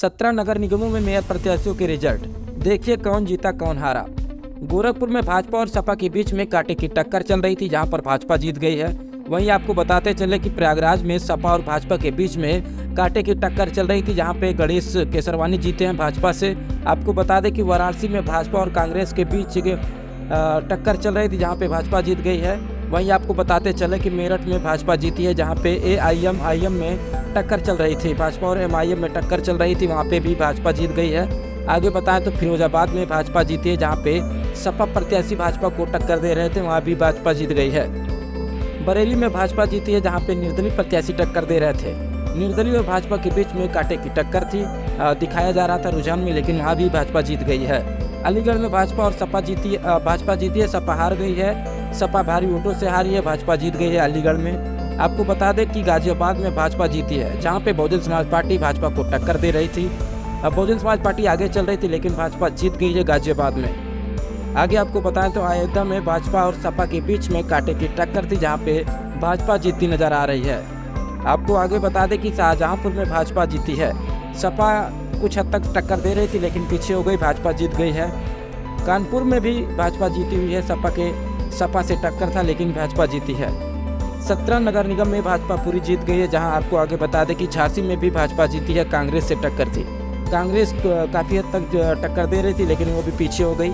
17 नगर निगमों में मेयर प्रत्याशियों के रिजल्ट, देखिए कौन जीता कौन हारा। गोरखपुर में भाजपा और सपा के बीच में कांटे की टक्कर चल रही थी, जहां पर भाजपा जीत गई है। वहीं आपको बताते चले कि प्रयागराज में सपा और भाजपा के बीच में कांटे की टक्कर चल रही थी, जहां पे गणेश केसरवानी जीते हैं भाजपा से। आपको बता दें कि वाराणसी में भाजपा और कांग्रेस के बीच टक्कर चल रही थी, जहां पे भाजपा जीत गई है। वहीं आपको बताते चले कि मेरठ में भाजपा जीती है, जहां पे AIM में टक्कर चल रही थी। भाजपा और MIM में टक्कर चल रही थी, वहां पे भी भाजपा जीत गई है। आगे बताएं तो फिरोजाबाद में भाजपा जीती है, जहां पे सपा प्रत्याशी भाजपा को टक्कर दे रहे थे, वहां भी भाजपा जीत गई है। बरेली में भाजपा जीती है, जहां पे निर्दलीय प्रत्याशी टक्कर दे रहे थे। निर्दलीय और भाजपा के बीच में कांटे की टक्कर थी, दिखाया जा रहा था रुझान में, लेकिन वहाँ भी भाजपा जीत गई है। अलीगढ़ में भाजपा और सपा जीती है, सपा हार गई है। सपा भारी वोटों से हारी है, भाजपा जीत गई है अलीगढ़ में। आपको बता दें कि गाजियाबाद में भाजपा जीती है, जहाँ पे बहुजन समाज पार्टी भाजपा को टक्कर दे रही थी। अब बहुजन समाज पार्टी आगे चल रही थी, लेकिन भाजपा जीत गई है गाजियाबाद में। आगे आपको बताएं तो अयोध्या में भाजपा और सपा के बीच में कांटे की टक्कर थी, जहाँ पे भाजपा जीतती नजर आ रही है। आपको आगे बता दें कि शाहजहांपुर में भाजपा जीती है। सपा कुछ हद तक टक्कर दे रही थी, लेकिन पीछे हो गई, भाजपा जीत गई है। कानपुर में भी भाजपा जीती हुई है, सपा से टक्कर था, लेकिन भाजपा जीती है। 17 नगर निगम में भाजपा पूरी जीत गई है, जहां आपको आगे बता दें कि झांसी में भी भाजपा जीती है, कांग्रेस से टक्कर थी। कांग्रेस काफ़ी हद तक टक्कर दे रही थी, लेकिन वो भी पीछे हो गई।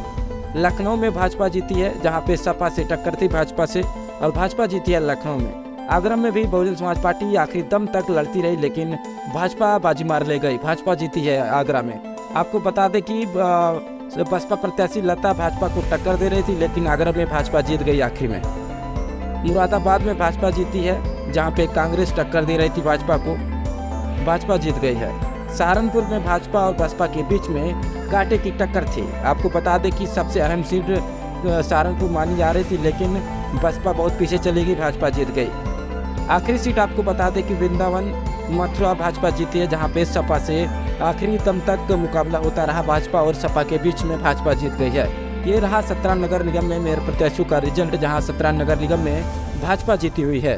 लखनऊ में भाजपा जीती है, जहाँ पे सपा से टक्कर थी भाजपा से, और भाजपा जीती है लखनऊ में। आगरा में भी बहुजन समाज पार्टी आखिरी दम तक लड़ती रही, लेकिन भाजपा बाजी मार ले गई, भाजपा जीती है आगरा में। आपको बता दें कि बसपा प्रत्याशी लता भाजपा को टक्कर दे रही थी, लेकिन आगरा में भाजपा जीत गई आखिर में। मुरादाबाद में भाजपा जीती है, जहां पे कांग्रेस टक्कर दे रही थी भाजपा को, भाजपा जीत गई है। सहारनपुर में भाजपा और बसपा के बीच में कांटे की टक्कर थी। आपको बता दें कि सबसे अहम सीट सहारनपुर मानी जा रही थी, लेकिन बसपा बहुत पीछे चली गई, भाजपा जीत गई। आखिरी सीट आपको बता दें कि वृंदावन मथुरा भाजपा जीती है, जहां पे सपा से आखिरी दम तक मुकाबला होता रहा, भाजपा और सपा के बीच में भाजपा जीत गई है। ये रहा 17 नगर निगम में मेयर प्रत्याशियों का रिजल्ट, जहां 17 नगर निगम में भाजपा जीती हुई है।